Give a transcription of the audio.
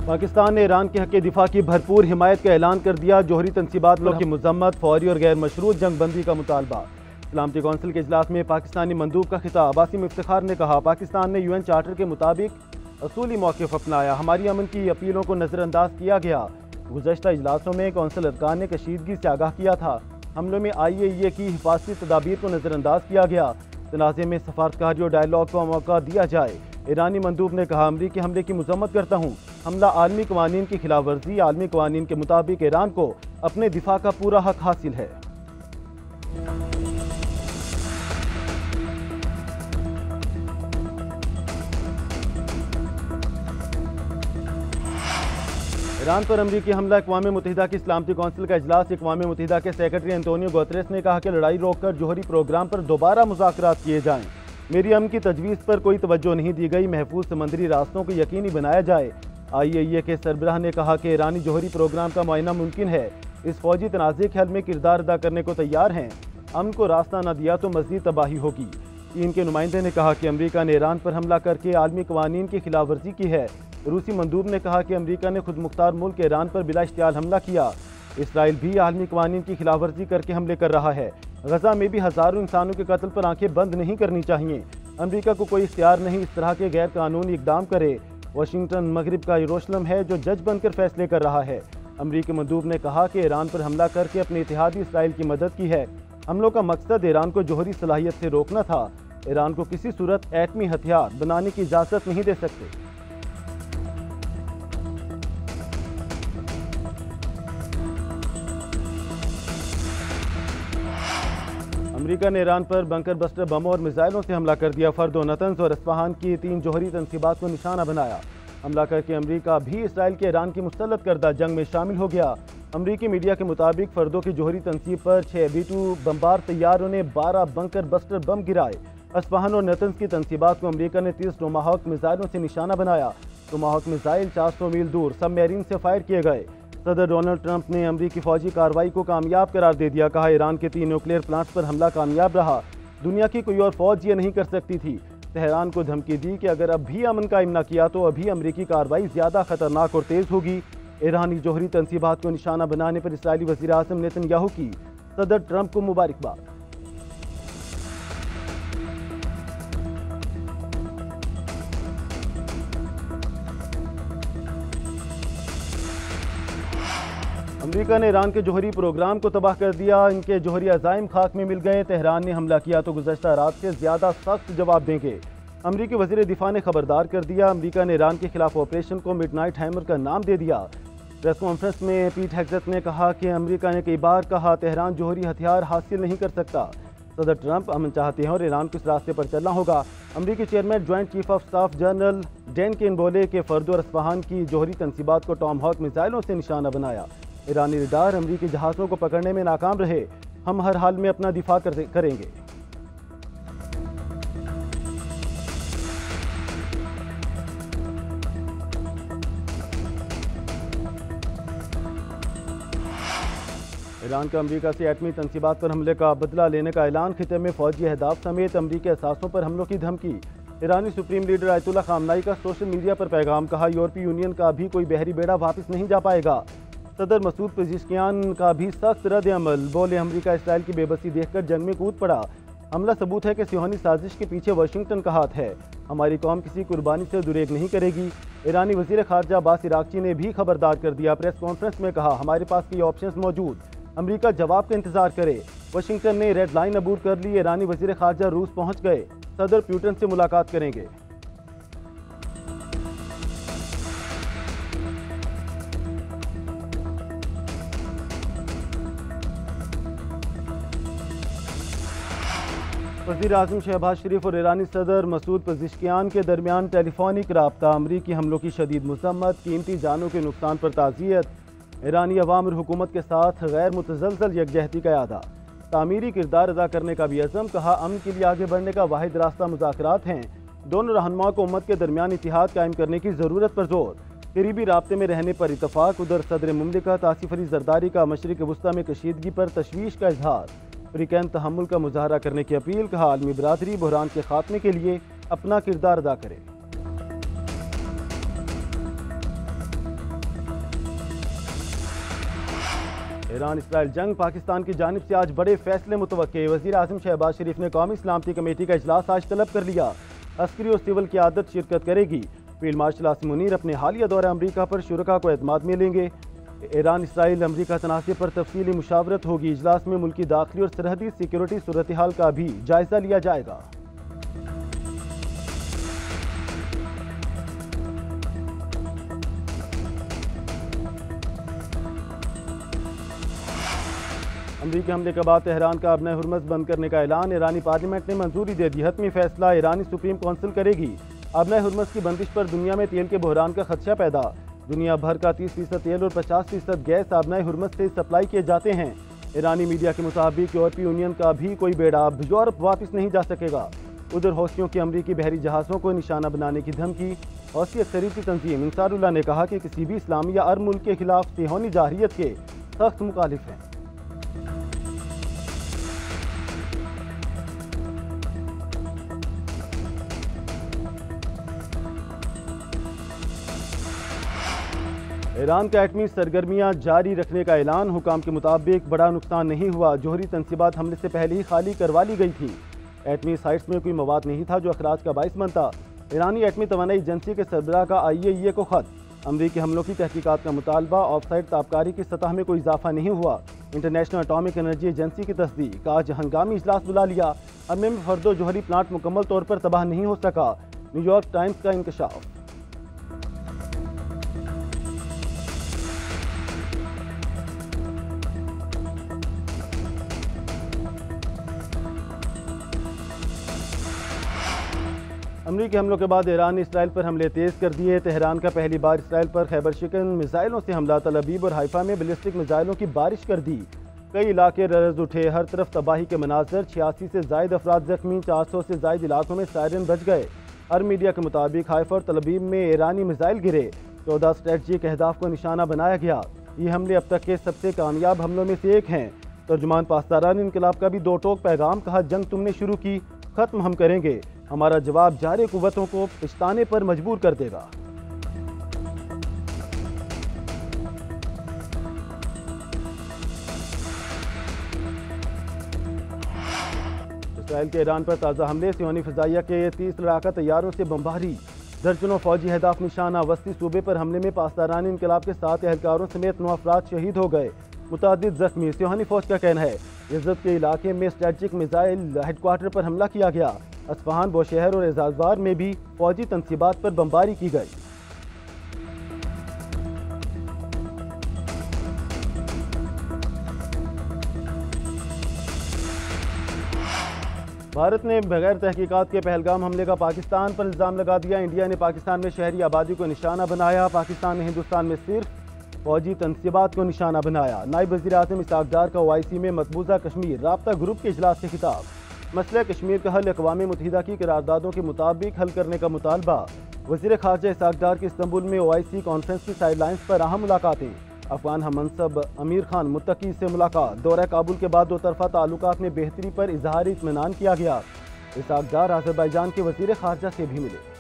पाकिस्तान ने ईरान के हक़ दिफा की भरपूर हिमायत का ऐलान कर दिया। जोहरी तनसीबात की मजम्मत, फौरी और गैर मशरूत जंग बंदी का मुतालबा। सलामती कौंसिल के इजलास में पाकिस्तानी मंदूब का खिताब। आसिम इफ्तिखार ने कहा, पाकिस्तान ने UN चार्टर के मुताबिक असूली मौक़िफ़ अपनाया, हमारी अमन की अपीलों को नज़रअंदाज किया गया। गुज़श्ता इजलासों में कौंसिल अरकान ने कशीदगी से आगाह किया था। हमलों में IAEA की हिफाजती तदाबीर को नज़रअंदाज किया गया। तनाज़े में सफारतकारी और डायलॉग को मौका दिया जाए। ईरानी मंदूब ने कहा, अमरीकी हमले की मजम्मत करता हूँ। हमला आलमी कवानीन की खिलाफ वर्जी, आलमी कवानीन के मुताबिक ईरान को अपने दिफा का पूरा हक हासिल है। ईरान पर अमरीकी हमला। अक़वाम मुत्तहिदा की सलामती कौंसिल का इजलास। अक़वाम मुत्तहिदा के सेक्रेटरी एंटोनियो गुतेरेस ने कहा कि लड़ाई रोककर जोहरी प्रोग्राम पर दोबारा मुज़ाकरात किए जाएँ। मेरी अमन की तजवीज़ पर कोई तवज्जो नहीं दी गई। महफूज समंदरी रास्तों को यकीनी बनाया जाए। IAEA के सरबराह ने कहा कि ईरानी जोहरी प्रोग्राम का मुआयना मुमकिन है। इस फौजी तनाज़े के हल में किरदार अदा करने को तैयार हैं। अमन को रास्ता न दिया तो मज़ीद तबाही होगी। चीन के नुमाइंदे ने कहा कि अमरीका ने ईरान पर हमला करके आलमी कवानीन की खिलाफ वर्जी की है। रूसी मंदूब ने कहा कि अमरीका ने खुद मुख्तार मुल्क ईरान पर बिला इश्तियाल हमला किया। इसराइल भी आलमी कवानीन की खिलाफ वर्जी करके हमले कर रहा है। गजा में भी हज़ारों इंसानों के कत्ल पर आंखें बंद नहीं करनी चाहिए। अमरीका को कोई इख्तियार नहीं इस तरह के गैर कानूनी इकदाम करे। वाशिंगटन मगरिब का यरूशलेम है जो जज बनकर फैसले कर रहा है। अमरीकी मंदूब ने कहा कि ईरान पर हमला करके अपने इत्तेहादी इसराइल की मदद की है। हमलों का मकसद ईरान को जोहरी सलाहियत से रोकना था। ईरान को किसी सूरत एटमी हथियार बनाने की इजाज़त नहीं दे सकते। अमरीका ने ईरान पर बंकर बस्टर बमों और मिसाइलों से हमला कर दिया। फर्दो, नतंज और अस्फहान की 3 जोहरी तनसीबात को निशाना बनाया। हमला करके अमरीका भी इसराइल के ईरान की मुस्तलद करदा जंग में शामिल हो गया। अमरीकी मीडिया के मुताबिक फर्दों की जोहरी तनसीब पर 6 B-2 बमबार तैयारों ने 12 बंकर बस्टर बम गिराए। अस्फहान और नतंज की तनसीबात को अमरीका ने 30 टोमाहॉक मिसाइलों से निशाना बनाया। टोमाहॉक मिसाइल 400 मील दूर सबमरीन से फायर किए गए। सदर डोनाल्ड ट्रंप ने अमरीकी फौजी कार्रवाई को कामयाब करार दे दिया। कहा, ईरान के 3 न्यूक्लियर प्लांट्स पर हमला कामयाब रहा। दुनिया की कोई और फौज ये नहीं कर सकती थी। तेहरान को धमकी दी कि अगर अब भी अमन कायम न किया तो अभी अमरीकी कार्रवाई ज़्यादा खतरनाक और तेज़ होगी। ईरानी जोहरी तनसीबात को निशाना बनाने पर इसराइली वज़ीर आज़म नेतन्याहू की सदर ट्रंप को मुबारकबाद। अमरीका ने ईरान के जोहरी प्रोग्राम को तबाह कर दिया। इनके जोहरी अज़ाइम खाक में मिल गए। तेहरान ने हमला किया तो गुज़श्ता रात से ज़्यादा सख्त जवाब देंगे। अमरीकी वज़ीर दिफा ने खबरदार कर दिया। अमरीका ने ईरान के खिलाफ ऑपरेशन को मिडनाइट हैमर का नाम दे दिया। प्रेस कॉन्फ्रेंस में पीट हेग्सेथ ने कहा कि अमरीका ने कई बार कहा तेहरान जोहरी हथियार हासिल नहीं कर सकता। सदर ट्रंप अमन चाहते हैं और ईरान को इस रास्ते पर चलना होगा। अमरीकी chairman joint chief of staff general Dan Caine बोले कि फर्दो और अस्फहान की जोहरी तनसीबात को टॉमहॉक मिसाइलों से निशाना बनाया। ईरानी रडार अमरीकी जहाज़ों को पकड़ने में नाकाम रहे। हम हर हाल में अपना दिफा करेंगे। ईरान का अमरीका से एटमी तनसीबात पर हमले का बदला लेने का ऐलान। खिते में फौजी अहदाफ समेत अमरीकी असासों पर हमलों की धमकी। ईरानी सुप्रीम लीडर आयतुल्ला खामनाई का सोशल मीडिया पर पैगाम। कहा, यूरोपीय यूनियन का भी कोई बहरी बेड़ा वापस नहीं जा पाएगा। सदर मसूद पेजिशकियान का भी सख्त रद्द अमल। बोले, अमरीका इसराइल की बेबसी देखकर जंग में कूद पड़ा। हमला सबूत है कि सियोनी साजिश के पीछे वाशिंगटन का हाथ है। हमारी कौम किसी कुर्बानी से दुरेग नहीं करेगी। ईरानी वज़ीर ख़ारजा अब्बास इराक़ची ने भी खबरदार कर दिया। प्रेस कॉन्फ्रेंस में कहा, हमारे पास कई ऑप्शंस मौजूद। अमरीका जवाब का इंतजार करे। वाशिंगटन ने रेड लाइन अबूर कर ली। ईरानी वज़ीर ख़ारजा रूस पहुँच गए। सदर पुतिन से मुलाकात करेंगे। वज़ीर आज़म शहबाज शरीफ और ईरानी सदर मसूद पेजिशकियान के दरमियान टेलीफोनिक राब्ता। अमरीकी हमलों की शदीद मज़म्मत, कीमती जानों के नुकसान पर ताज़ियत। ईरानी अवाम और हुकूमत के साथ गैर मुतज़लज़ल यकजहती का अदा। तामीरी किरदार अदा करने का भी अज़म। कहा, अमन के लिए आगे बढ़ने का वाहिद रास्ता मुज़ाकरात हैं। दोनों रहनुमाओं को उम्मत के दरमियान इत्तिहाद कायम करने की ज़रूरत पर जोर। करीबी राब्ते में रहने पर इतफ़ाक़। उधर सदर मुमलिकत आसिफ अली ज़रदारी का मशरिक़ वुस्ता में कशीदगी पर तशवीश का इजहार। अफ्रीकन तहम्मुल का मुजाहरा करने की अपील। कहा, आलमी बरादरी बहरान के खात्मे के लिए अपना किरदार अदा करे। ईरान इसराइल जंग, पाकिस्तान की जानिब से आज बड़े फैसले मुतवक्के। वज़ीर आज़म शहबाज शरीफ ने कौमी सलामती कमेटी का इजलास आज तलब कर लिया। अस्करी और सिविल क़यादत शिरकत करेगी। फील्ड मार्शल आसिम मुनीर अपने हालिया दौरे अमरीका पर शुरका को एतमाद में लेंगे। ईरान इसराइल अमरीका तनाज़े पर तफसीली मुशावरत होगी। इजलास में मुल्की दाखिली और सरहदी सिक्योरिटी सूरत हाल का भी जायजा लिया जाएगा। अमरीकी हमले के बाद तेहरान का अबना हुर्मस बंद करने का ऐलान। ईरानी पार्लियामेंट ने मंजूरी दे दी। हतमी फैसला ईरानी सुप्रीम काउंसिल करेगी। अबना हुर्मस की बंदिश पर दुनिया में तेल के बहरान का खदशा पैदा। दुनिया भर का 30% तेल और 50% गैस अबना हुर्मस से सप्लाई किए जाते हैं। ईरानी मीडिया के मुताबिक यूरोपीय यूनियन का भी कोई बेड़ा अब यूरोप वापस नहीं जा सकेगा। उधर हौसियों की अमरीकी बहरी जहाज़ों को निशाना बनाने की धमकी। हौसी अक्सरियती तंजीम इंसारुल्लाह ने कहा कि किसी भी इस्लामी या अरब मुल्क के खिलाफ सेहोनी जाहिरियत के सख्त मुखालिफ हैं। ईरान का एटमी सरगर्मियां जारी रखने का ऐलान। हुकाम के मुताबिक बड़ा नुकसान नहीं हुआ। जोहरी तनसीबात हमले से पहले ही खाली करवा ली गई थी। एटमी साइट्स में कोई मवाद नहीं था जो अखराज का बाइस बनता। ईरानी एटमी तवानाई एजेंसी के सरबराह का IAEA को खत। अमरीकी हमलों की तहकीकात का मुतालबा। ऑफसाइड ताबकारी की सतह में कोई इजाफा नहीं हुआ। इंटरनेशनल एटॉमिक एनर्जी एजेंसी की तस्दीक। आज हंगामी इजलास बुला लिया। अमे में फर्दो जोहरी प्लांट मुकम्मल तौर पर तबाह नहीं हो सका। न्यूयॉर्क टाइम्स का इंकशाफ। अमरीकी हमलों के बाद ईरान ने इसराइल पर हमले तेज़ कर दिए। तेहरान का पहली बार इसराइल पर खैबर शिकन मिसाइलों से हमला। तल अबीब और हाइफा में बैलिस्टिक मिसाइलों की बारिश कर दी। कई इलाके रर्ज उठे। हर तरफ तबाही के मनाजर। 86 से जायद अफराद जख्मी। 400 से जायद इलाकों में सायरन बज गए। अरब मीडिया के मुताबिक हाइफा और तल अबीब में ईरानी मिसाइल गिरे। 14 स्ट्रेटजिक अहदाफ को निशाना बनाया गया। ये हमले अब तक के सबसे कामयाब हमलों में से एक हैं। तर्जुमान पासदारान इनकलाब का भी दो टोक पैगाम। कहा, जंग तुमने शुरू की, खत्म हम करेंगे। हमारा जवाब जारे कुव्वतों को पछताने पर मजबूर कर देगा। इसराइल के ईरान पर ताज़ा हमले। सेहोनी फ़िज़ाइया के 30 लड़ाका तैयारों से बमबारी। दर्जनों फौजी अहदाफ निशाना। वस्ती सूबे पर हमले में पासदारान इनकलाब के 7 एहलकारों समेत 9 अफराद शहीद हो गए। मुतादिद जख्मी। सेहोनी फौज का कहना है इज्जत के इलाके में स्ट्रेटजिक मिसाइल हेडक्वार्टर पर हमला किया गया। अस्फहान, बोशहर और एजाजबार में भी फौजी तनसीबात पर बमबारी की गई। भारत ने बगैर तहकीकात के पहलगाम हमले का पाकिस्तान पर इल्ज़ाम लगा दिया। इंडिया ने पाकिस्तान में शहरी आबादी को निशाना बनाया। पाकिस्तान ने हिंदुस्तान में सिर्फ फौजी तनसीबात को निशाना बनाया। नायब वज़ीर आज़म इसाक डार का OIC में मकबूजा कश्मीर राब्ता ग्रुप के इजलास से खिताब। मसला कश्मीर का हल अक़वाम मुत्तहिदा की करारदादों के मुताबिक हल करने का मुतालबा। वज़ीर ख़ारजा इसाक डार की इस्तांबुल में OIC कॉन्फ्रेंस की साइडलाइंस पर अहम मुलाकातें। अफगान हम मनसब अमीर खान मुत्तकी से मुलाकात। दौरा काबुल के बाद दो तरफ़ा ताल्लुकात में बेहतरी पर इजहार इत्मीनान किया गया। इसाक डार अज़रबैजान के वज़ीर ख़ारजा से भी मिले।